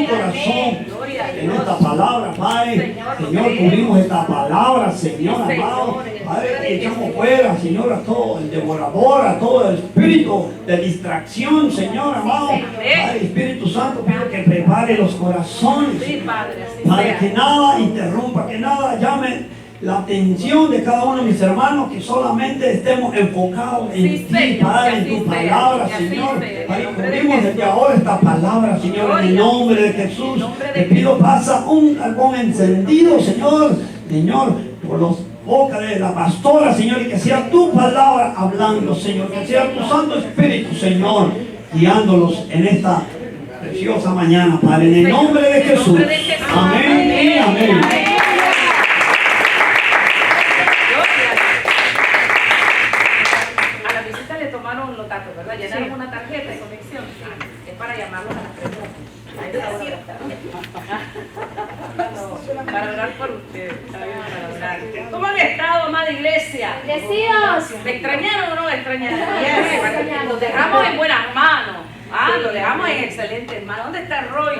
corazón en esta palabra, Padre. Señor, cubrimos esta palabra, Señor amado. Padre, echamos fuera, Señor, a todo el devorador, a todo el espíritu de distracción, Señor amado. Padre, Espíritu Santo, pido que prepare los corazones. Padre, que nada interrumpa, que nada llame la atención de cada uno de mis hermanos, que solamente estemos enfocados en ti, Padre, en tu palabra, Señor. Padre, cubrimos desde ahora esta palabra, Señor, en el nombre de Jesús. Te pido, pasa un carbón encendido, Señor, por los boca de la pastora, Señor, y que sea tu palabra hablando, Señor, que sea tu Santo Espíritu, Señor, guiándolos en esta preciosa mañana, Padre, en el nombre de Jesús. Amén y amén. A la visita le tomaron los datos, ¿verdad? Llenaron una tarjeta de conexión. Es para llamarlos a las preguntas. Ahí está la para orar por ustedes. ¿Cómo han estado, amada iglesia? Bendecidos. ¿Me extrañaron o no me extrañaron? Los dejamos en buenas manos. Lo dejamos en excelentes manos. ¿Dónde está Roy?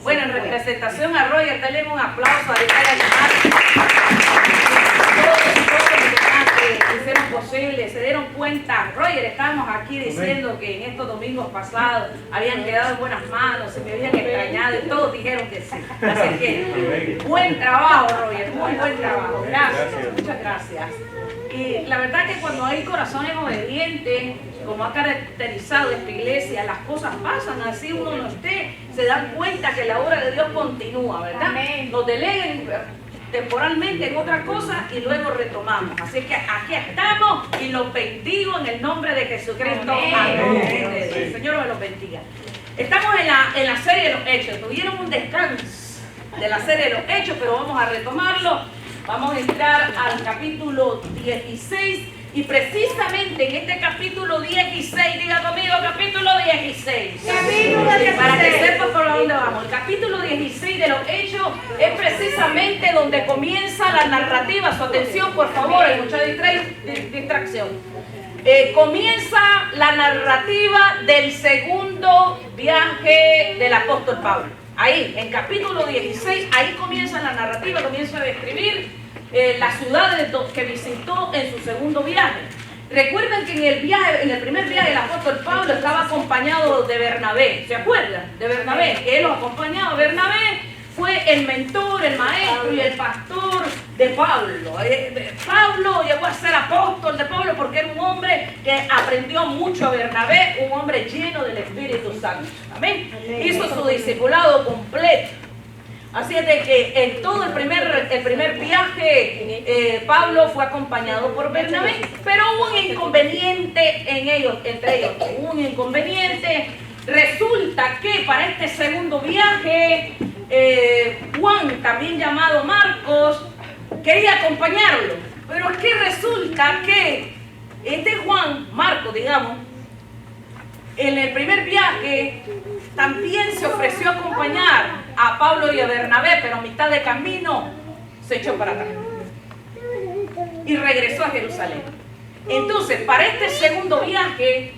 Bueno, en representación a Roy, denle un aplauso a hicieron posible, se dieron cuenta. Roger, estábamos aquí diciendo que en estos domingos pasados habían quedado en buenas manos, se me habían extrañado y todos dijeron que sí. Así que buen trabajo, Roger, muy buen trabajo. Gracias, muchas gracias. Y la verdad que cuando hay corazones obedientes, como ha caracterizado esta iglesia, las cosas pasan, así uno no esté, se dan cuenta que la obra de Dios continúa, ¿verdad? Nos delegan temporalmente en otra cosa y luego retomamos. Así que aquí estamos y los bendigo en el nombre de Jesucristo. Amén. El Señor me los bendiga. Estamos en la serie de los Hechos. Tuvieron un descanso de la serie de los Hechos, pero vamos a retomarlo. Vamos a entrar al capítulo 16 y precisamente en este capítulo 16, diga conmigo, capítulo 16. Para que sepas por dónde vamos. El capítulo 16 de los Hechos es precisamente donde comienza la narrativa. Su atención, por favor, hay mucha distracción. Comienza la narrativa del segundo viaje del apóstol Pablo. Ahí, en capítulo 16, ahí comienza la narrativa, comienza a describir las ciudades que visitó en su segundo viaje. Recuerden que en el primer viaje del apóstol Pablo estaba acompañado de Bernabé. ¿Se acuerdan? De Bernabé, que él lo acompañaba. Bernabé fue el mentor, el maestro y el pastor de Pablo. Pablo llegó a ser apóstol de Pablo porque era un hombre que aprendió mucho a Bernabé, un hombre lleno del Espíritu Santo. Amén. Hizo su discipulado completo. Así es de que en todo el primer viaje Pablo fue acompañado por Bernabé, pero hubo un inconveniente entre ellos. Hubo un inconveniente. Resulta que para este segundo viaje Juan, también llamado Marcos, quería acompañarlo. Pero es que resulta que este Juan, Marcos, digamos, en el primer viaje también se ofreció a acompañar a Pablo y a Bernabé, pero a mitad de camino se echó para atrás y regresó a Jerusalén. Entonces, para este segundo viaje,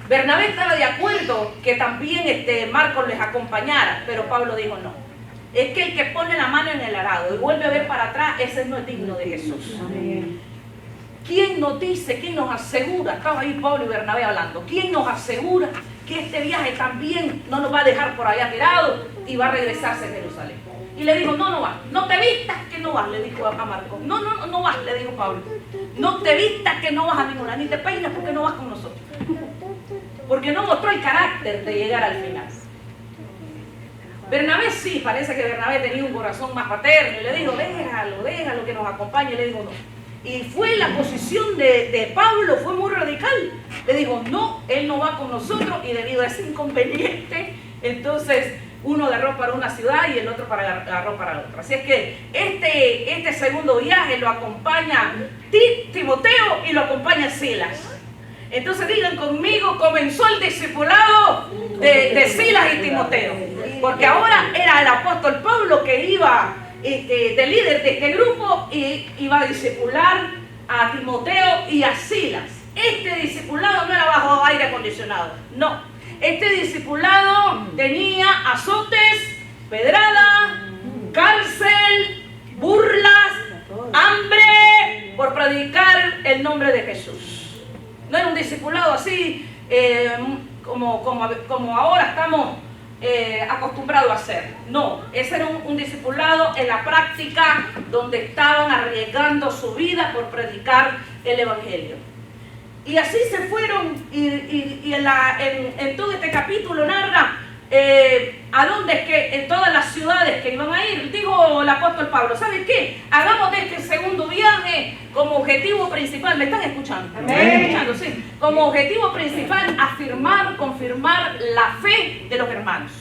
Bernabé estaba de acuerdo que también Marcos les acompañara, pero Pablo dijo no. Es que el que pone la mano en el arado y vuelve a ver para atrás, ese no es digno de Jesús. ¿Quién nos dice, quién nos asegura? Estaba ahí Pablo y Bernabé hablando. ¿Quién nos asegura que este viaje también no nos va a dejar por allá tirado y va a regresarse a Jerusalén? Y le dijo, no vas. No te vistas que no vas, le dijo a Marcos. No vas, le dijo Pablo. No te vistas que no vas a ninguna, ni te peinas porque no vas con nosotros. Porque no mostró el carácter de llegar al final. Bernabé sí, parece que Bernabé tenía un corazón más paterno y le dijo, déjalo que nos acompañe. Le dijo no. Y fue la posición de Pablo, fue muy radical. Le dijo, no, él no va con nosotros y debido a ese inconveniente, entonces uno agarró para una ciudad y el otro agarró para la otra. Así es que este segundo viaje lo acompaña Timoteo y lo acompaña Silas. Entonces digan conmigo, comenzó el discipulado de Silas y Timoteo. Porque ahora era el apóstol Pablo que iba de líder de este grupo y iba a discipular a Timoteo y a Silas. Este discipulado no era bajo aire acondicionado, no. Este discipulado tenía azotes, nombre de Jesús. No era un discipulado así como ahora estamos acostumbrados a hacer. No, ese era un discipulado en la práctica, donde estaban arriesgando su vida por predicar el Evangelio. Y así se fueron, y en todo este capítulo narra a dónde es que en todas las ciudades que iban a ir. Dijo el apóstol Pablo, ¿saben qué? Hagamos de este segundo viaje como objetivo principal. ¿Me están escuchando? ¿Me están escuchando? Sí. Como objetivo principal, confirmar la fe de los hermanos.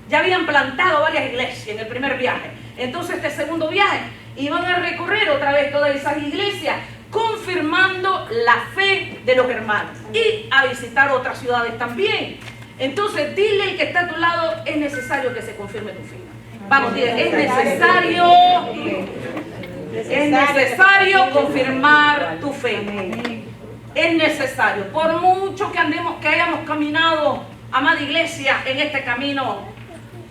Ya habían plantado varias iglesias en el primer viaje. Entonces este segundo viaje iban a recorrer otra vez todas esas iglesias, confirmando la fe de los hermanos, y a visitar otras ciudades también. Entonces dile al que está a tu lado, es necesario que se confirme tu fe. Vamos, dile, es necesario confirmar tu fe. Es necesario. Por mucho que hayamos caminado, amada iglesia, en este camino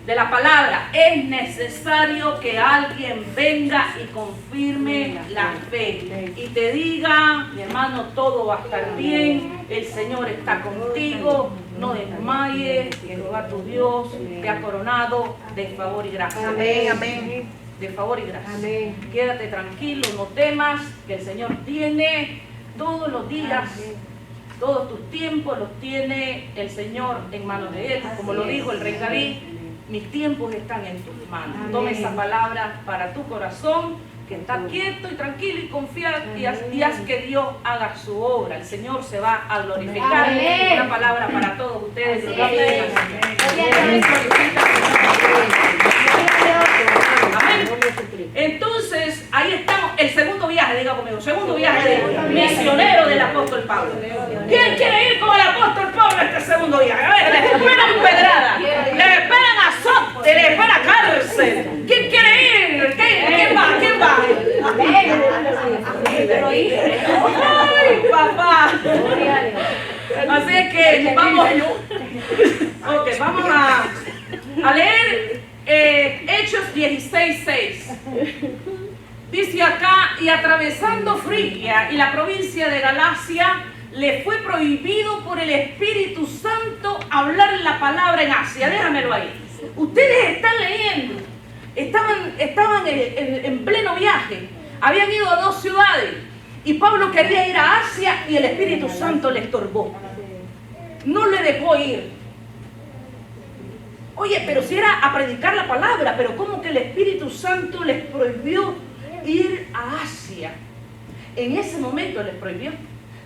de la palabra, es necesario que alguien venga y confirme la fe y te diga, mi hermano, todo va a estar bien, el Señor está contigo, no desmayes, Jehová tu Dios te ha coronado de favor y gracia. Amén, amén. De favor y gracia. Amén. Quédate tranquilo, no temas, que el Señor tiene todos los días, todos tus tiempos los tiene el Señor en manos de Él. Como lo dijo el rey David, mis tiempos están en tus manos. Amén. Toma esa palabra para tu corazón, que está quieto y tranquilo y confía, y haz que Dios haga su obra. El Señor se va a glorificar. Amén. Una palabra para todos ustedes. Amén. Amén. Entonces, ahí estamos, el segundo viaje, diga conmigo, segundo viaje de misionero del apóstol Pablo. ¿Quién quiere ir con el apóstol Pablo a este segundo viaje? A ver, le esperan pedrada, le esperan azote, le esperan cárcel. ¿Quién quiere ir? ¿Quién va? ¿Quién va? ¡Ay, papá! Así es que vamos a leer Hechos 16:6. Dice acá, y atravesando Frigia y la provincia de Galacia, le fue prohibido por el Espíritu Santo hablar la palabra en Asia. Déjamelo ahí. Ustedes están leyendo, estaban en pleno viaje, habían ido a 2 ciudades, y Pablo quería ir a Asia y el Espíritu Santo le estorbó, no le dejó ir. Oye, pero si era a predicar la palabra, pero ¿cómo que el Espíritu Santo les prohibió ir a Asia? En ese momento les prohibió.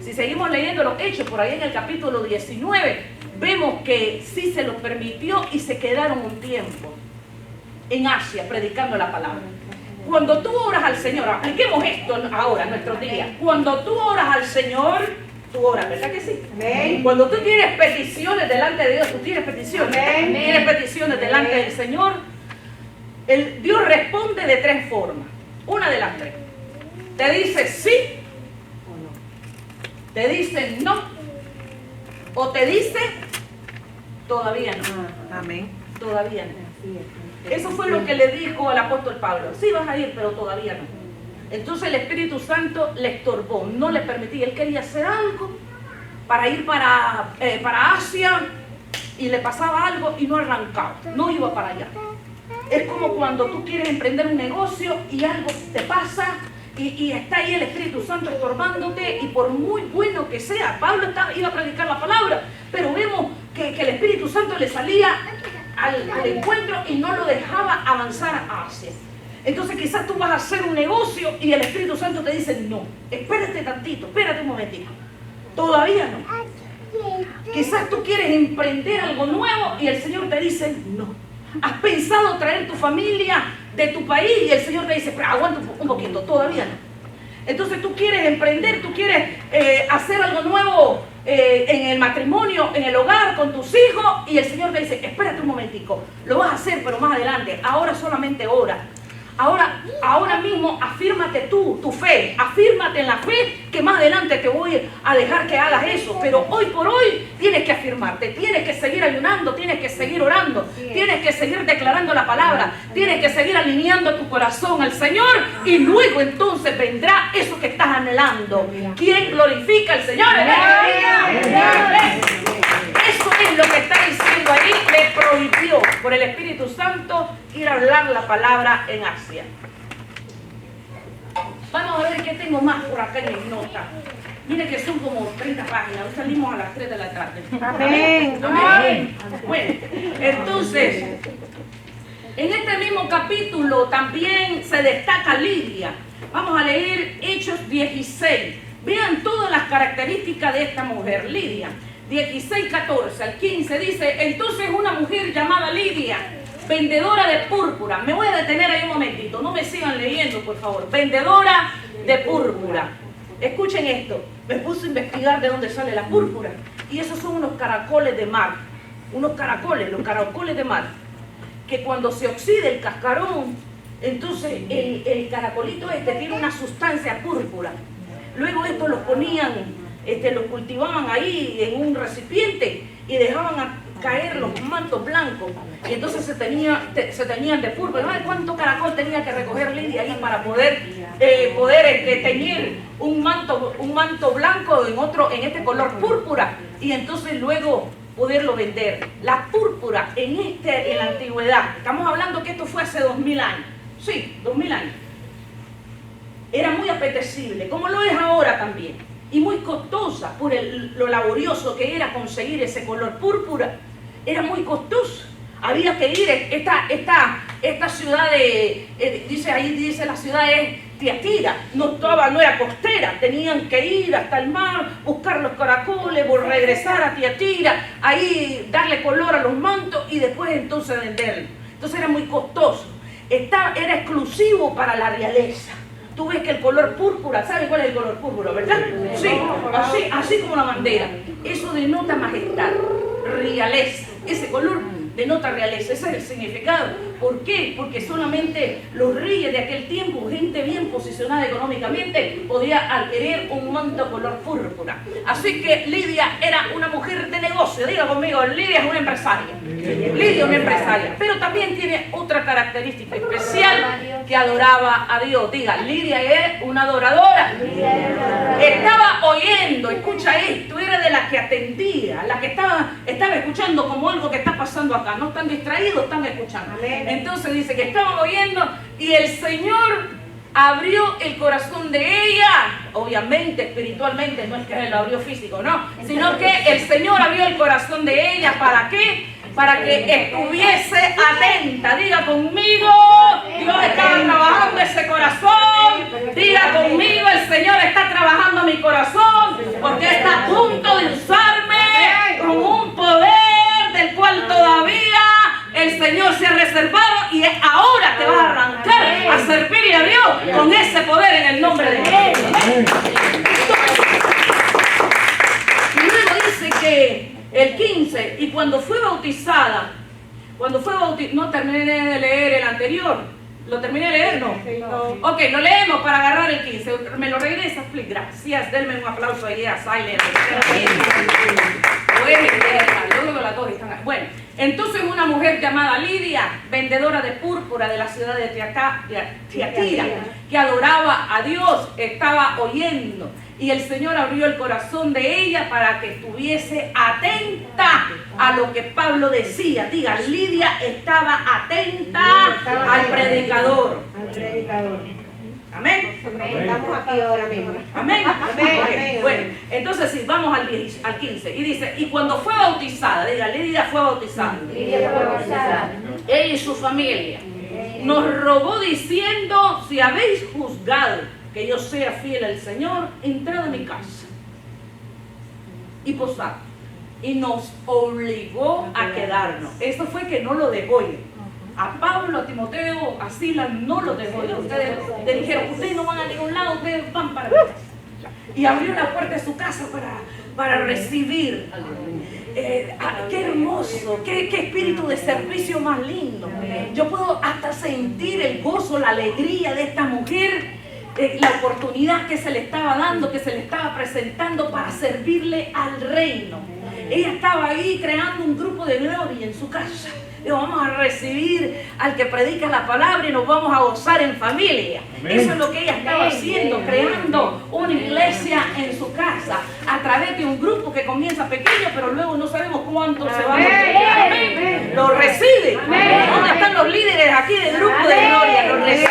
Si seguimos leyendo los Hechos, por ahí en el capítulo 19, vemos que sí se los permitió y se quedaron un tiempo en Asia predicando la palabra. Cuando tú oras al Señor, apliquemos esto ahora en nuestros días. Cuando tú oras al Señor, tú oras, ¿verdad que sí? Amén. Cuando tú tienes peticiones delante de Dios, tú tienes peticiones. Amén. Tienes peticiones delante del Señor. Dios responde de 3 formas. Una de las 3. Te dice sí o no. Te dice no. O te dice todavía no. Amén. Todavía no. Eso fue lo que le dijo al apóstol Pablo. Sí vas a ir, pero todavía no. Entonces el Espíritu Santo le estorbó, no le permitía. Él quería hacer algo para ir para Asia, y le pasaba algo y no arrancaba, no iba para allá. Es como cuando tú quieres emprender un negocio y algo te pasa y está ahí el Espíritu Santo estorbándote, y por muy bueno que sea, Pablo iba a predicar la palabra, pero vemos que el Espíritu Santo le salía al encuentro y no lo dejaba avanzar a Asia. Entonces quizás tú vas a hacer un negocio y el Espíritu Santo te dice no, espérate tantito, espérate un momentito, todavía no. Quizás tú quieres emprender algo nuevo y el Señor te dice no. Has pensado traer tu familia de tu país y el Señor te dice, pero aguanta un poquito, todavía no. Entonces tú quieres emprender, tú quieres hacer algo nuevo en el matrimonio, en el hogar, con tus hijos, y el Señor te dice, espérate un momentico, lo vas a hacer pero más adelante, ahora solamente ora. ahora mismo afírmate tú, tu fe, afírmate en la fe, que más adelante te voy a dejar que hagas eso, pero hoy por hoy tienes que afirmarte, tienes que seguir ayunando, tienes que seguir orando, tienes que seguir declarando la palabra, tienes que seguir alineando tu corazón al Señor, y luego entonces vendrá eso que estás anhelando. ¿Quién glorifica al Señor? Eso es lo que está diciendo ahí. Le prohibió por el Espíritu Santo ir a hablar la palabra en Asia. Vamos a ver qué tengo más por acá en mis notas. Miren que son como 30 páginas. Hoy salimos a las 3 de la tarde. Amén. Amén. Bueno, entonces, en este mismo capítulo también se destaca Lidia. Vamos a leer Hechos 16. Vean todas las características de esta mujer, Lidia. 16:14 al 15 dice: entonces una mujer llamada Lidia, vendedora de púrpura. Me voy a detener ahí un momentito, no me sigan leyendo, por favor. Vendedora de púrpura. Escuchen esto. Me puse a investigar de dónde sale la púrpura. Y esos son unos caracoles de mar. Unos caracoles, los caracoles de mar. Que cuando se oxida el cascarón, entonces el caracolito este tiene una sustancia púrpura. Luego estos los ponían, los cultivaban ahí en un recipiente y dejaban caer los mantos blancos, y entonces se teñían de púrpura. ¿No? ¿Cuánto caracol tenía que recoger Lidia ahí para poder teñir un manto blanco en este color púrpura, y entonces luego poderlo vender? La púrpura en la antigüedad, estamos hablando que esto fue hace 2000 años, sí, 2000 años, era muy apetecible, como lo es ahora también, y muy costosa por lo laborioso que era conseguir ese color púrpura. Era muy costoso. Había que ir, esta ciudad dice la ciudad es Tiatira, no era costera, tenían que ir hasta el mar, buscar los caracoles, regresar a Tiatira, ahí darle color a los mantos y después entonces venderlo. Entonces era muy costoso, era exclusivo para la realeza. Tú ves que el color púrpura, ¿sabes cuál es el color púrpura, verdad? Sí, así como la bandera. Eso denota majestad, realeza. Ese color denota realeza, ese es el significado. ¿Por qué? Porque solamente los reyes de aquel tiempo, gente bien posicionada económicamente, podía adquirir un manto color púrpura. Así que Lidia era una mujer de negocio. Diga conmigo, Lidia es una empresaria. Lidia es una empresaria, pero también tiene otra característica especial, que adoraba a Dios. Diga, Lidia es una adoradora. Estaba oyendo, escucha esto, era de las que atendía, la que estaba escuchando como algo que está pasando acá. No están distraídos, están escuchando. Entonces dice que estaban oyendo y el Señor abrió el corazón de ella, obviamente espiritualmente, no es que Él lo abrió físico, no, sino que el Señor abrió el corazón de ella. ¿Para qué? Para que estuviese atenta. Diga conmigo, Dios estaba trabajando ese corazón. Diga conmigo, el Señor está trabajando mi corazón, porque está a punto de usarme con un poder del cual todavía el Señor se ha reservado, y es ahora que vas a arrancar a servirle a Dios con ese poder en el nombre de Dios. Y luego dice que el 15, y cuando fue bautizada, no terminé de leer el anterior. ¿Lo terminé de leer? No. Ok, lo leemos para agarrar el 15. ¿Me lo regresas, please? Gracias. Denme un aplauso ahí a Silent. Bueno, entonces una mujer llamada Lidia, vendedora de púrpura de la ciudad de Tiatira, que adoraba a Dios, estaba oyendo. Y el Señor abrió el corazón de ella para que estuviese atenta a lo que Pablo decía. Diga, Lidia estaba atenta al predicador. Amén. Estamos aquí ahora mismo. Amén. Amén. Bueno, entonces sí, vamos al 15. Y dice, y cuando fue bautizada, diga, Lidia fue bautizada. Ella y su familia. Nos rogó diciendo, si habéis juzgado que yo sea fiel al Señor, entrad a mi casa y posad. Y nos obligó a quedarnos. Eso fue que no lo dejó ir. A Pablo, a Timoteo, a Silas no lo dejó ir. Ustedes le dijeron, ustedes no van a ningún lado, ustedes van para mi casa. y abrió la puerta de su casa para recibir. Qué hermoso, qué espíritu de servicio más lindo. Yo puedo hasta sentir el gozo, la alegría de esta mujer, la oportunidad que se le estaba dando, que se le estaba presentando para servirle al reino. Ella estaba ahí creando un grupo de gloria en su casa. Digo, vamos a recibir al que predica la palabra y nos vamos a gozar en familia. Amén. Eso es lo que ella estaba haciendo, creando una iglesia en su casa a través de un grupo que comienza pequeño, pero luego no sabemos cuánto se va a multiplicar. Amén. Lo recibe. Amén. ¿Dónde están los líderes aquí del grupo de gloria? Lo recibe.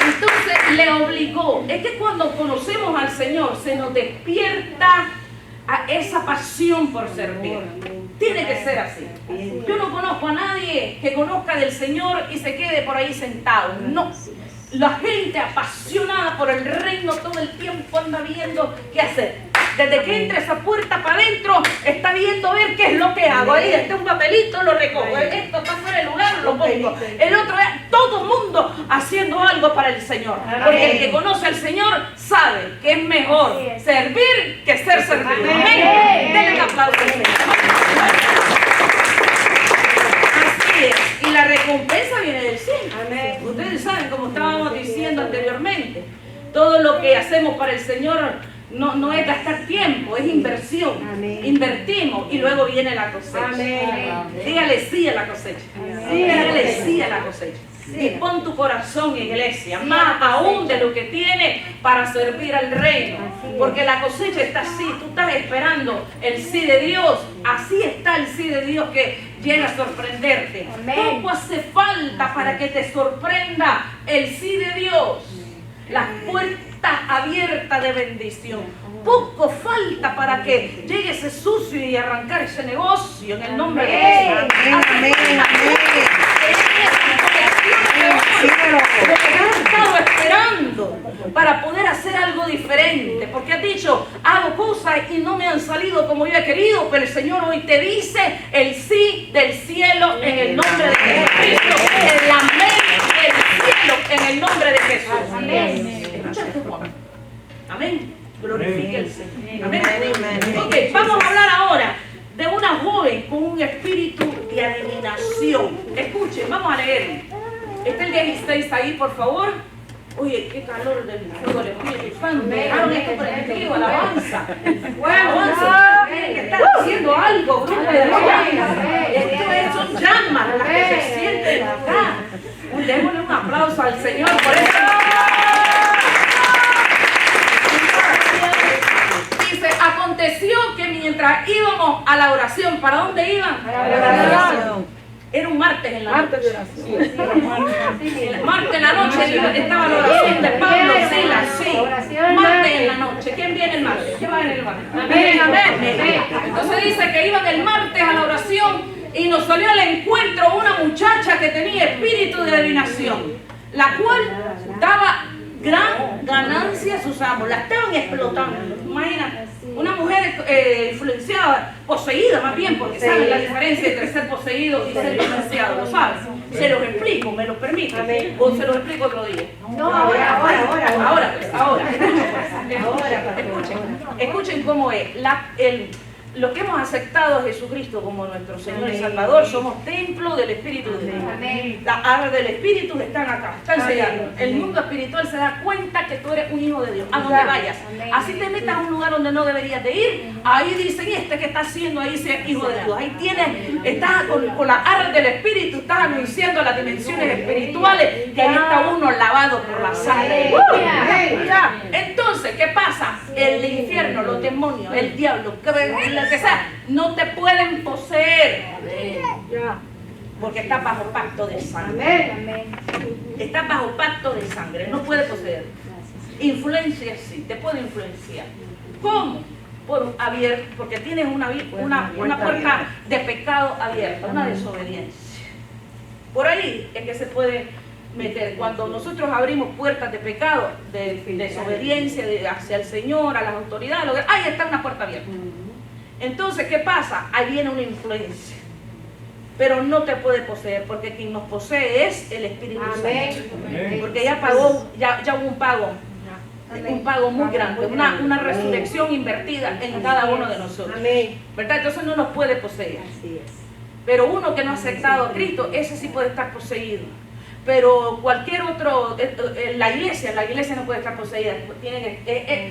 Entonces le obligó. Es que cuando conocemos al Señor se nos despierta a esa pasión por servir. Tiene que ser así. Yo no conozco a nadie que conozca del Señor y se quede por ahí sentado. No. La gente apasionada por el reino todo el tiempo anda viendo qué hacer. Desde que entra esa puerta para adentro, está viendo ver qué es lo que hago. Ahí está un papelito, lo recojo. Esto está fuera del lugar, lo pongo. El otro es todo el mundo haciendo algo para el Señor. Porque el que conoce al Señor sabe que es mejor servir que ser servido. Amén. Denle un aplauso al Señor. Así es. Y la recompensa viene del cielo. Ustedes saben, como estábamos diciendo anteriormente, todo lo que hacemos para el Señor no es gastar tiempo, es inversión. Amén. Invertimos y luego viene la cosecha. Amén. Dígale sí a la cosecha. Dígale sí a la cosecha. Sí. Y pon tu corazón, iglesia, más aún de lo que tiene para servir al reino. Porque la cosecha está así, tú estás esperando el sí de Dios. Así está el sí de Dios que llega a sorprenderte. Amén. Poco hace falta para que te sorprenda el sí de Dios. Las puertas abierta de bendición. Poco falta para que llegue ese sucio y arrancar ese negocio en el nombre de Jesús. Amén. Lo que has estado esperando para poder hacer algo diferente, porque has dicho, hago cosas y no me han salido como yo he querido, pero el Señor hoy te dice el sí del cielo en el nombre de Jesucristo, el amén del cielo en el nombre de Jesús. Amén. Amén. Glorifique al Señor. Amén. Ok, vamos a hablar ahora de una joven con un espíritu de adivinación. Escuchen, vamos a leer. Está el 16 ahí, por favor. Oye, qué calor del fuego del Espíritu Santo. Dejaron esto prendido, alabanza. Alabanza. Que están haciendo algo, grupo de Esto son llamas las que se sienten acá. Démosle un aplauso al Señor por eso. Dice, aconteció que mientras íbamos a la oración, ¿para dónde iban? A la oración. Era un martes en la noche. Martes en la noche estaba la oración de Pablo, Silas, sí. Martes en la noche. ¿Quién viene el martes? ¿Quién va en el martes? Amén, amén. Entonces dice que iban el martes a la oración y nos salió al encuentro una muchacha que tenía espíritu de adivinación, la cual daba gran ganancia a sus amos. La estaban explotando. Imagínate. Una mujer influenciada, poseída más bien, porque saben la diferencia entre ser poseído y ser influenciado, ¿lo sabes? Se los explico, me lo permite, o se los explico otro día. No, ahora. Escuchen cómo es. Los que hemos aceptado a Jesucristo como nuestro Señor y Salvador, somos templo del Espíritu de Dios. Las alas del Espíritu están acá, están sellando. El mundo espiritual se da cuenta que tú eres un hijo de Dios, a donde vayas. Así te metas a un lugar donde no deberías de ir, ahí dicen, este que está haciendo ahí es hijo de Dios. Ahí tienes, estás con las alas del Espíritu, estás anunciando las dimensiones espirituales, que ahí está uno lavado por la sangre. Entonces, ¿qué pasa? El infierno, los demonios, el diablo, que sea, no te pueden poseer. Porque estás bajo pacto de sangre. Estás bajo pacto de sangre, no puedes poseer. Influencia sí, te puede influenciar. ¿Cómo? Porque tienes una puerta de pecado abierta, una desobediencia. Por ahí es que se puede meter. Cuando nosotros abrimos puertas de pecado, de desobediencia hacia el Señor, a las autoridades, ahí está una puerta abierta. Entonces, ¿qué pasa? Ahí viene una influencia. pero no te puede poseer, porque quien nos posee es el Espíritu Amén. Santo. Porque ya pagó, ya hubo un pago muy grande, una resurrección invertida en cada uno de nosotros. Amén. ¿Verdad? Entonces no nos puede poseer. Así es. Pero uno que no ha aceptado a Cristo, ese sí puede estar poseído. Pero cualquier otro, la iglesia no puede estar poseída,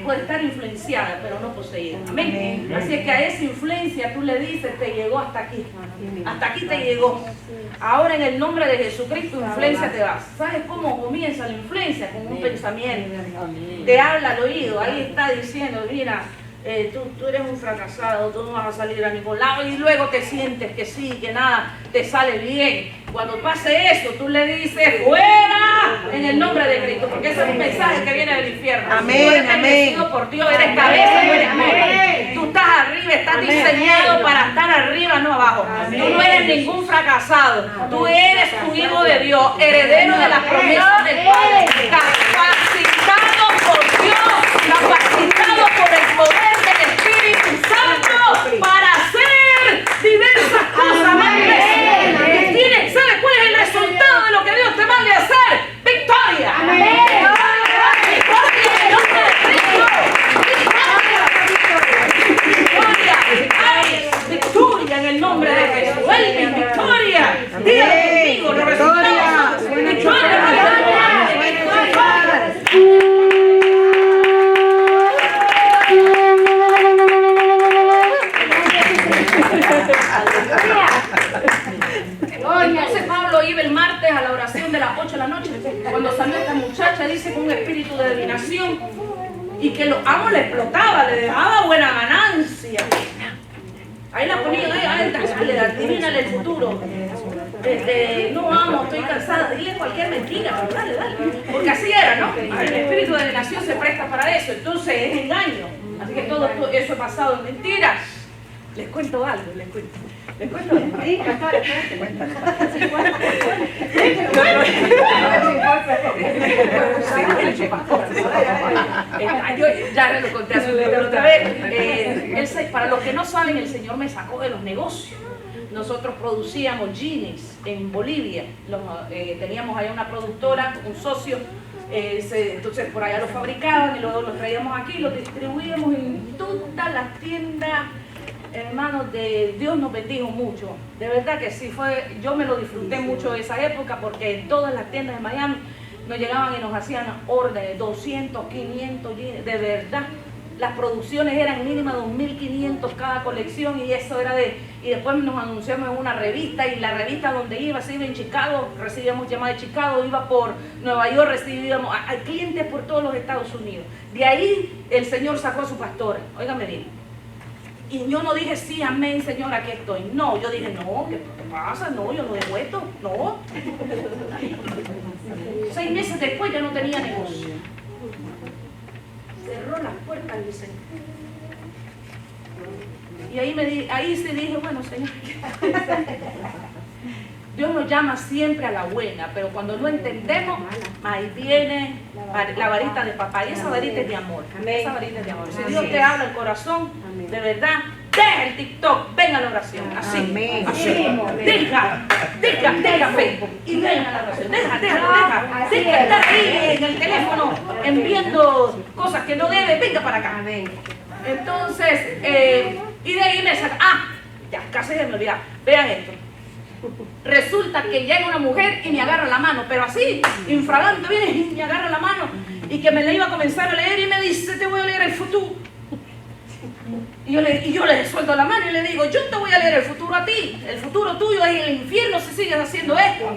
puede estar influenciada, pero no poseída. Amén. Así es que a esa influencia tú le dices, te llegó hasta aquí. Hasta aquí te llegó. Ahora en el nombre de Jesucristo, influencia te va. ¿Sabes cómo comienza la influencia? Con un pensamiento. Te habla al oído, ahí está diciendo, mira, tú eres un fracasado, tú no vas a salir a ningún lado, y luego te sientes que sí, que nada te sale bien. Cuando pase eso, tú le dices, ¡fuera! En el nombre de Cristo, porque ese es un mensaje que viene del infierno. Amén, Tú eres amén. bendecido por Dios, eres cabeza, no eres cola. Tú estás arriba, estás diseñado para estar arriba, no abajo. Tú no eres ningún fracasado, tú eres un hijo de Dios, heredero de las promesas del Padre, capacitado por Dios, capacitado por el poder del Espíritu Santo para hacer diversas cosas. ¿Sabes cuál es el resultado de lo que Dios te mande a hacer? ¡Victoria! ¡Victoria en el nombre de Cristo! ¡Victoria! ¡Ay! ¡Victoria en el nombre de Jesús! ¡Elvin, victoria! Dígalo conmigo, los resultados son victoria. Entonces Pablo iba el martes a la oración de las 8 de la noche, cuando salió esta muchacha, dice, con un espíritu de adivinación, y que los amos le explotaba, le dejaba buena ganancia. Ahí la ponía, dale, adivínale el futuro. No amo, estoy cansada, dile cualquier mentira, pero dale. Porque así era, ¿no? El espíritu de adivinación se presta para eso, entonces es engaño. Así que todo eso es basado en mentiras. Les cuento algo, les cuento algo. Yo ya lo conté hace un momento otra vez. Para los que no saben, el Señor me sacó de los negocios. Nosotros producíamos jeans en Bolivia. Teníamos allá una productora, un socio. Entonces por allá los fabricaban y luego los traíamos aquí, los distribuíamos en todas las tiendas. Hermanos, de Dios nos bendijo mucho, de verdad que sí, yo me lo disfruté mucho esa época, porque en todas las tiendas de Miami nos llegaban y nos hacían órdenes, 200, 500 jeans, de verdad. Las producciones eran mínimas 2.500 cada colección, y eso era y después nos anunciamos en una revista, y la revista donde iba, se iba en Chicago, recibíamos llamadas de Chicago, iba por Nueva York, recibíamos a clientes por todos los Estados Unidos. De ahí el Señor sacó a su pastora, óigame bien. Y yo no dije, sí, amén, Señor, aquí estoy. No, yo dije, no, ¿qué pasa? No, yo no he vuelto, no. 6 meses después ya no tenía negocio. Cerró las puertas del Señor. Y ahí sí dije, bueno, Señor, Dios nos llama siempre a la buena, pero cuando no entendemos, ahí viene la varita de papá, y esa varita es de amor. Esa varita es de amor. Si Dios te habla el corazón, de verdad, deja el TikTok, ven a la oración, así, así. Deja fe y ven a la oración. Deja estar ahí en el teléfono enviando cosas que no debe, venga para acá. Entonces, y de ahí me saca, ya casi se me olvidaba, vean esto. Resulta que llega una mujer y me agarra la mano, pero así, infragante, viene y me agarra la mano, y que me la iba a comenzar a leer y me dice, te voy a leer el futuro. Y yo le suelto la mano y le digo, yo te voy a leer el futuro a ti. El futuro tuyo es el infierno si sigues haciendo esto.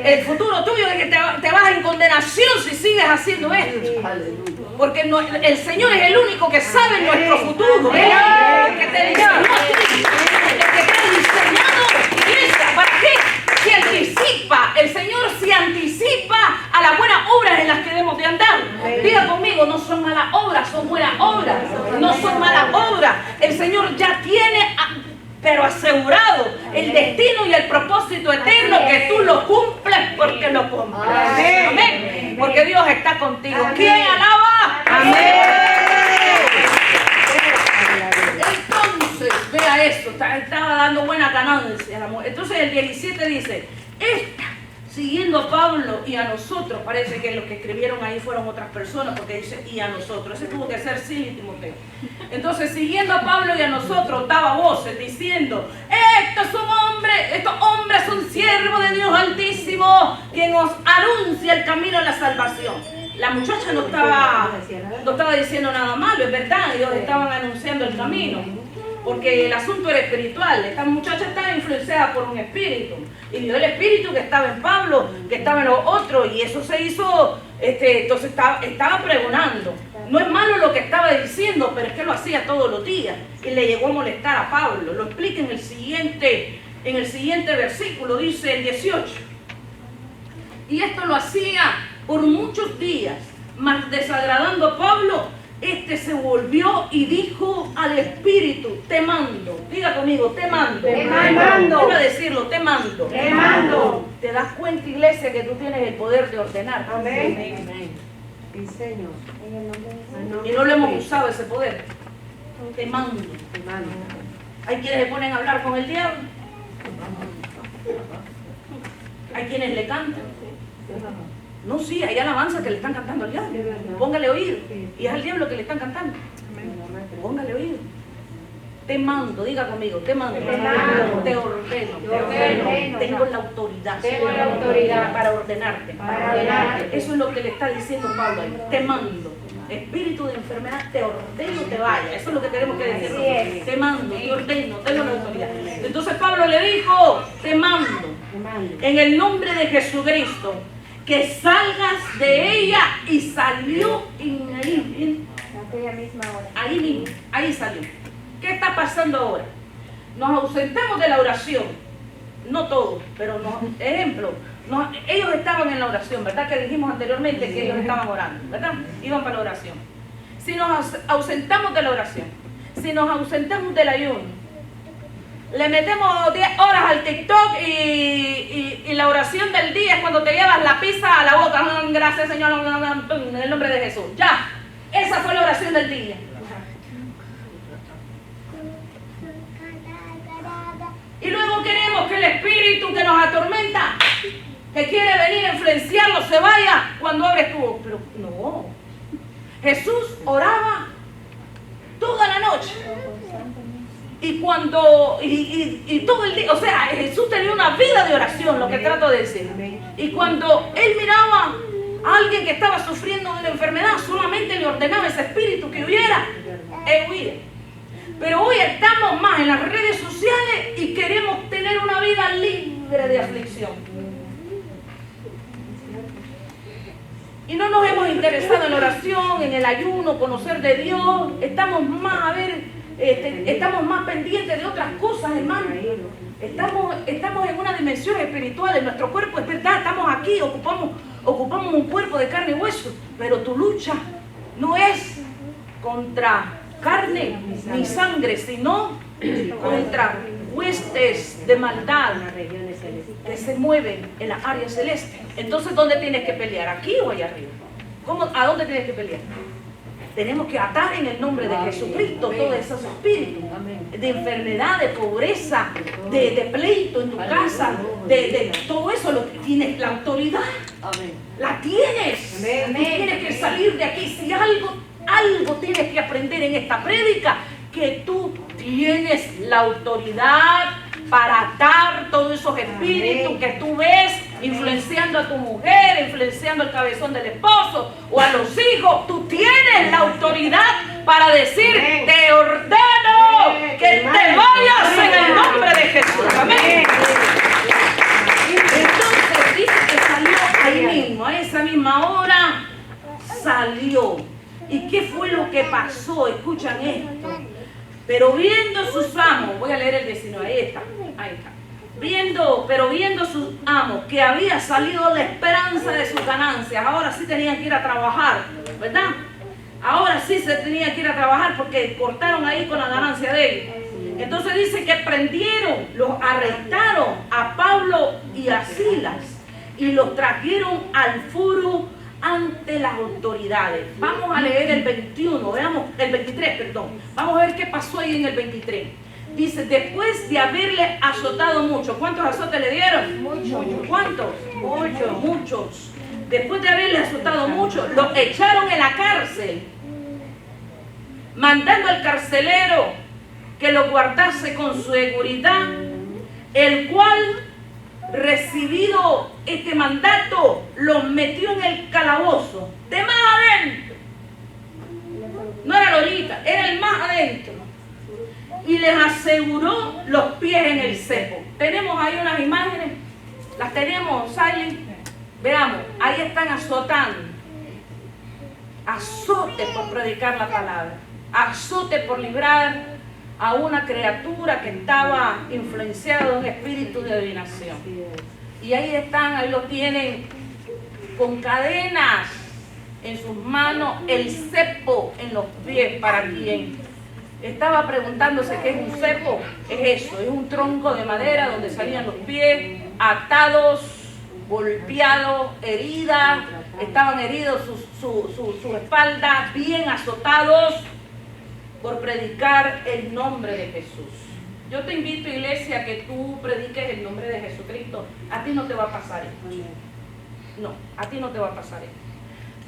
El futuro tuyo es que te vas en condenación si sigues haciendo esto. Porque el Señor es el único que sabe nuestro futuro. El que te diseñó a ti, el que te ha diseñado, iglesia. ¿Para qué? Se anticipa, el Señor se anticipa a las buenas obras en las que debemos de andar. Diga conmigo, no son malas obras, son buenas obras. No son malas obras. El Señor ya tiene, pero asegurado, el destino y el propósito eterno, que tú lo cumples porque lo cumples. Amén. Porque Dios está contigo. ¿Quién alaba? Amén. Entonces, vean. era eso, estaba dando buena ganancia. Entonces el 17 dice, esta, siguiendo a Pablo y a nosotros, parece que los que escribieron ahí fueron otras personas, porque dice y a nosotros, ese tuvo que ser Sila y Timoteo. Entonces, siguiendo a Pablo y a nosotros, daba voces diciendo, estos hombres son siervos de Dios Altísimo, que nos anuncia el camino de la salvación. La muchacha no estaba diciendo nada malo, es verdad, ellos estaban anunciando el camino, porque el asunto era espiritual. Esta muchacha estaba influenciada por un espíritu, y vio el espíritu que estaba en Pablo, que estaba en los otros, y eso se hizo, entonces estaba pregonando. No es malo lo que estaba diciendo, pero es que lo hacía todos los días, y le llegó a molestar a Pablo. Lo explica en el siguiente versículo, dice el 18. Y esto lo hacía por muchos días, mas desagradando a Pablo, se volvió y dijo al espíritu, te mando. Diga conmigo, te mando. Te mando. Vuelve a decirlo, te mando. Te mando. ¿Te das cuenta, iglesia, que tú tienes el poder de ordenar? Amén. Sí, Señor. Y no lo hemos usado ese poder. Te mando. Te mando. Hay quienes se ponen a hablar con el diablo. Hay quienes le cantan. No, sí, hay alabanzas que le están cantando al diablo. Póngale oído. Y es al diablo que le están cantando. Póngale oído. Te mando, diga conmigo, te mando. Te mando. Te ordeno. Te ordeno. Tengo la autoridad. Tengo la autoridad para ordenarte. para ordenarte. Eso es lo que le está diciendo Pablo ahí. Te mando. Espíritu de enfermedad, te ordeno, te vaya. Eso es lo que tenemos que decir. Así es. Te mando, te ordeno, tengo la autoridad. Entonces Pablo le dijo, te mando, Te mando. en el nombre de Jesucristo, que salgas de ella. Y salió Aquella misma hora. ahí mismo, ahí salió. ¿Qué está pasando ahora? Nos ausentamos de la oración. No todos, pero ejemplo, ellos estaban en la oración, ¿verdad? Que dijimos anteriormente que ellos estaban orando, ¿verdad? Iban para la oración. Si nos ausentamos de la oración, si nos ausentamos del ayuno, le metemos 10 horas al TikTok y la oración del día es cuando te llevas la pizza a la boca. Gracias, Señor, en el nombre de Jesús. Ya, esa fue la oración del día. Y luego queremos que el espíritu que nos atormenta, que quiere venir a influenciarnos, se vaya cuando abres tu boca. Pero no. Jesús oraba toda la noche. Y cuando, y todo el día, o sea, Jesús tenía una vida de oración, lo que trato de decir. Y cuando él miraba a alguien que estaba sufriendo de una enfermedad, solamente le ordenaba a ese espíritu que huyera, él huía. Pero hoy estamos más en las redes sociales y queremos tener una vida libre de aflicción. Y no nos hemos interesado en la oración, en el ayuno, conocer de Dios. Estamos más estamos más pendientes de otras cosas, hermano. Estamos en una dimensión espiritual. En nuestro cuerpo es verdad, estamos aquí, ocupamos un cuerpo de carne y hueso. Pero tu lucha no es contra carne ni sangre, sino contra huestes de maldad que se mueven en las áreas celestes. Entonces, ¿dónde tienes que pelear? ¿Aquí o allá arriba? ¿A dónde tienes que pelear? Tenemos que atar en el nombre de Jesucristo todos esos espíritus de enfermedad, de pobreza, de pleito en tu casa, de todo eso. Tienes la autoridad, la tienes. Tú tienes que salir de aquí. Si algo tienes que aprender en esta prédica, que tú tienes la autoridad para atar todos esos espíritus que tú ves influenciando a tu mujer, influenciando al cabezón del esposo o a los hijos. Tú tienes la autoridad para decir, te ordeno que te vayas en el nombre de Jesús. Amén. Entonces dice que salió ahí mismo, a esa misma hora salió. ¿Y qué fue lo que pasó? Escuchan esto. Pero viendo sus amos, voy a leer el 19, ahí está. Pero viendo sus amos que había salido la esperanza de sus ganancias, ahora sí tenían que ir a trabajar, ¿verdad? Ahora sí se tenían que ir a trabajar porque cortaron ahí con la ganancia de ellos. Entonces dice que prendieron, los arrestaron a Pablo y a Silas y los trajeron al foro ante las autoridades. Vamos a leer el 21, veamos el 23, perdón. Vamos a ver qué pasó ahí en el 23. Dice, después de haberle azotado mucho. ¿Cuántos azotes le dieron? Muchos. ¿Cuántos? Muchos. Después de haberle azotado mucho, lo echaron en la cárcel, mandando al carcelero que lo guardase con seguridad, el cual, recibido este mandato, lo metió en el calabozo, de más adentro. No era la orilla, era el más adentro. Y les aseguró los pies en el cepo. Tenemos ahí unas imágenes, las tenemos, Silent. Veamos, ahí están azotando. Azote por predicar la palabra. Azote por librar a una criatura que estaba influenciada de un espíritu de adivinación. Y ahí están, ahí lo tienen, con cadenas en sus manos, el cepo en los pies. Para quien estaba preguntándose qué es un cepo, es eso, es un tronco de madera donde salían los pies atados, golpeados, heridas, estaban heridos su espalda, bien azotados por predicar el nombre de Jesús. Yo te invito, iglesia, a que tú prediques el nombre de Jesucristo. A ti no te va a pasar esto. No, a ti no te va a pasar esto.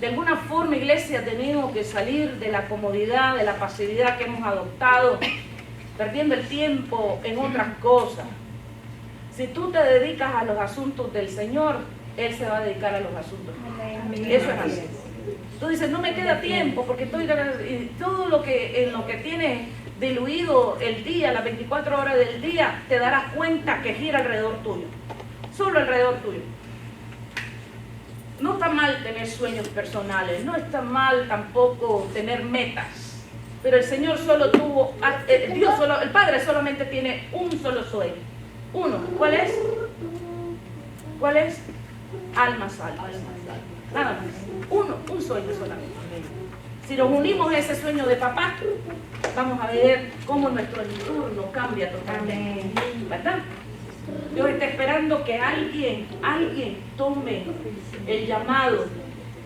De alguna forma, iglesia, tenemos que salir de la comodidad, de la pasividad que hemos adoptado, perdiendo el tiempo en otras cosas. Si tú te dedicas a los asuntos del Señor, Él se va a dedicar a los asuntos. Eso es así. Tú dices, no me queda tiempo porque estoy todo lo que en lo que tienes diluido el día, las 24 horas del día, te darás cuenta que gira alrededor tuyo. Solo alrededor tuyo. No está mal tener sueños personales, no está mal tampoco tener metas. Pero el Señor solo tuvo, el Padre solamente tiene un solo sueño. Uno. ¿Cuál es? ¿Cuál es? Almas salvas. Nada más. Un sueño solamente. Si nos unimos a ese sueño de papá, vamos a ver cómo nuestro entorno cambia totalmente. ¿Verdad? Dios está esperando que alguien tome el llamado,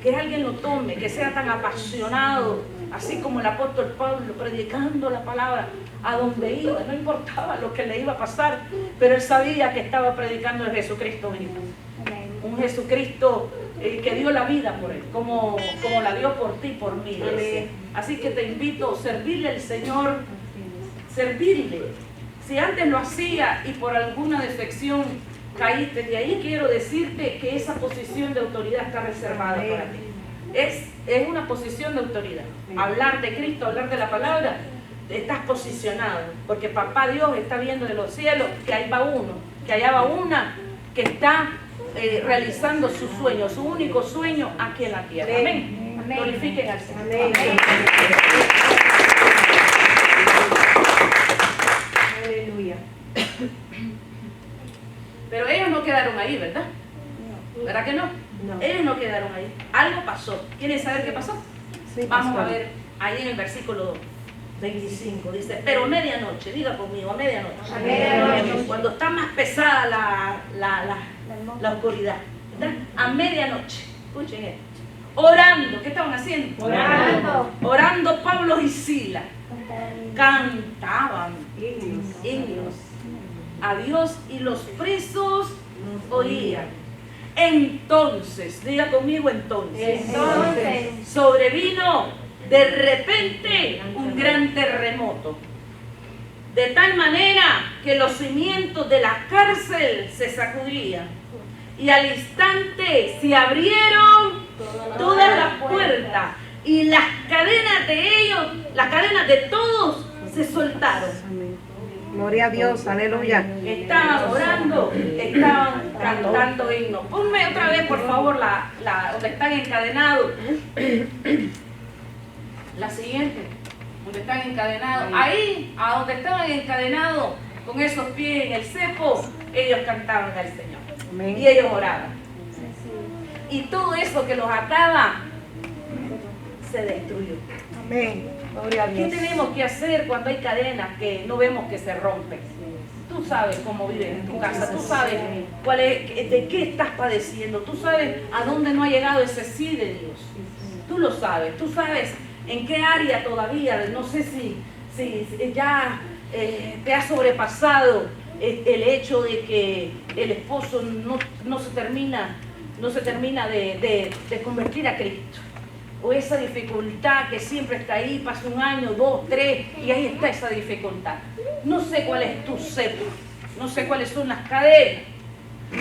que alguien lo tome, que sea tan apasionado, así como el apóstol Pablo, predicando la palabra a donde iba, no importaba lo que le iba a pasar, pero él sabía que estaba predicando el Jesucristo bendito. Un Jesucristo que dio la vida por él, como la dio por ti, por mí. Así que te invito a servirle al Señor, servirle. Si antes lo hacía y por alguna defección caíste de ahí, quiero decirte que esa posición de autoridad está reservada para ti. Es una posición de autoridad. Hablar de Cristo, hablar de la palabra, estás posicionado, porque papá Dios está viendo de los cielos que ahí va uno, que allá va una que está realizando su sueño, su único sueño aquí en la tierra. Amén. Amén. Glorifiquen al Señor. Amén. Aleluya. Pero ellos no quedaron ahí, ¿verdad? ¿Verdad que no? No. Ellos no quedaron ahí. Algo pasó. ¿Quieren saber qué pasó? Sí, Vamos pastor. a ver ahí en el versículo 25. Dice, pero medianoche, diga conmigo, a medianoche. A medianoche. Cuando está más pesada la oscuridad, ¿verdad? A medianoche. Escuchen esto. Orando. ¿Qué estaban haciendo? Orando. Orando Pablo y Sila. Cantaban himnos a Dios y los presos oían. Entonces, diga conmigo entonces, sobrevino de repente un gran terremoto, de tal manera que los cimientos de la cárcel se sacudían y al instante se abrieron todas las puertas y las cadenas de ellos, las cadenas de todos se soltaron. Gloria a Dios, aleluya. Estaban orando, estaban cantando himnos. Ponme otra vez, por favor, donde están encadenados. La siguiente, donde están encadenados. Ahí, a donde estaban encadenados, con esos pies en el cepo, ellos cantaban al Señor. Amén. Y ellos oraban. Y todo eso que los ataba se destruyó. Amén. Gloria a ¿Qué Dios. tenemos que hacer cuando hay cadenas que no vemos que se rompen? Tú sabes cómo vives en tu casa, tú sabes de qué estás padeciendo, tú sabes a dónde no ha llegado ese sí de Dios. Tú lo sabes, tú sabes en qué área todavía, no sé si ya te ha sobrepasado el hecho de que el esposo no se termina de convertir a Cristo. O esa dificultad que siempre está ahí, pasa 1 año, 2, 3, y ahí está esa dificultad. No sé cuál es tu cepo, no sé cuáles son las cadenas.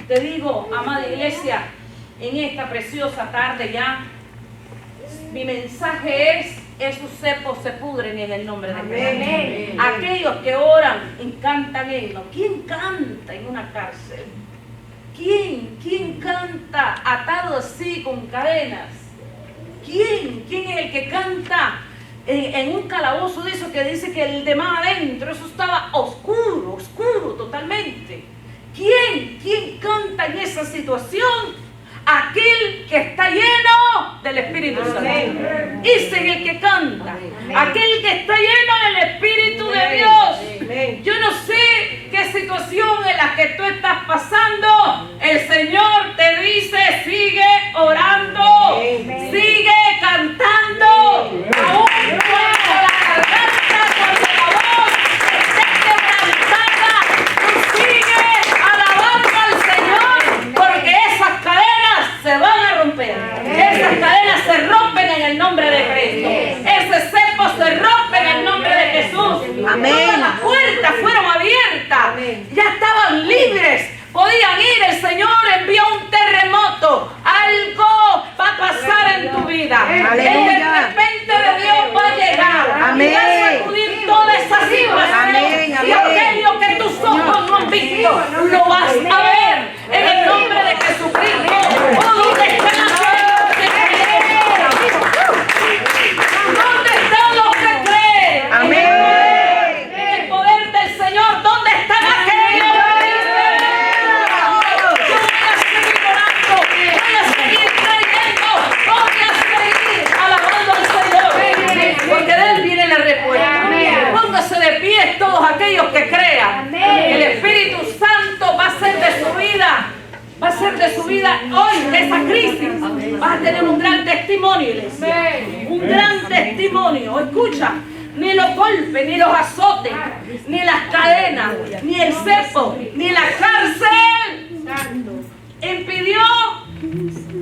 Te digo, amada iglesia, en esta preciosa tarde ya, mi mensaje es: esos cepos se pudren en el nombre de Jesús. Aquellos que oran y cantan himnos. ¿Quién canta en una cárcel? ¿Quién canta atado así con cadenas? ¿Quién es el que canta en un calabozo de eso que dice que el de más adentro, eso estaba oscuro totalmente? ¿Quién canta en esa situación? Aquel que está lleno del Espíritu Santo. Ese es el que canta. Aquel que está lleno del Espíritu de Dios. Yo no sé qué situación en la que tú estás pasando. El Señor te dice: sigue orando, sigue cantando, aún cuando la garganta, cuando la voz esté quebrantada, tú sigue alabando al Señor, porque esas cadenas se van a romper. Esas cadenas se rompen en el nombre de Cristo. Ese cepo se rompe en el nombre de Jesús. Amén. Todas las puertas fueron abiertas. Ya estaban libres. Podían ir. El Señor envió un terremoto. Algo va a pasar en tu vida. Aleluya. El repente de Dios va a llegar. Amén. Y va a sacudir toda esa situación. Amén, Y amén. aquello que tus ojos no han visto, lo vas a ver en el nombre de Jesucristo. Oh, ¿dónde están aquellos que creen? ¿Dónde están los que creen? Amén. El poder del Señor, ¿dónde están aquellos que creen? Yo voy a seguir orando, voy a seguir creyendo, voy a seguir alabando al Señor, porque de Él viene la respuesta. Póngase de pie todos aquellos que crean. El Espíritu Santo va a ser de su vida. Va a ser de su vida hoy, de esa crisis. Vas a tener un gran testimonio, iglesia. Un gran testimonio. Escucha, ni los golpes, ni los azotes, ni las cadenas, ni el cepo, ni la cárcel impidió,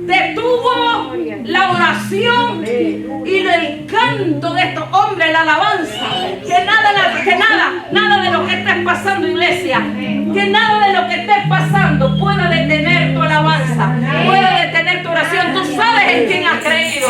detuvo la oración y el canto de estos hombres, la alabanza. Que nada de lo que estés pasando, iglesia, que nada de lo que estés pasando pueda detener tu alabanza, pueda detener tu oración. Tú sabes en quién has creído.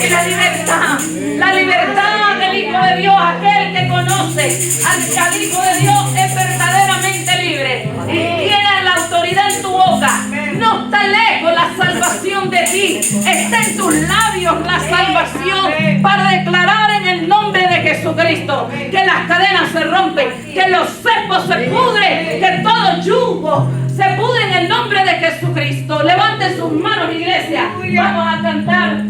Y la libertad del Hijo de Dios, aquel que conoce al Hijo de Dios, es verdaderamente libre y tiene la autoridad en tu boca. No está lejos la salvación de ti, está en tus labios la salvación para declarar en el nombre de Jesucristo que las cadenas se rompen, que los cepos se pudren, que todo yugo se pudre en el nombre de Jesucristo. Levanten sus manos, iglesia. Vamos a cantar.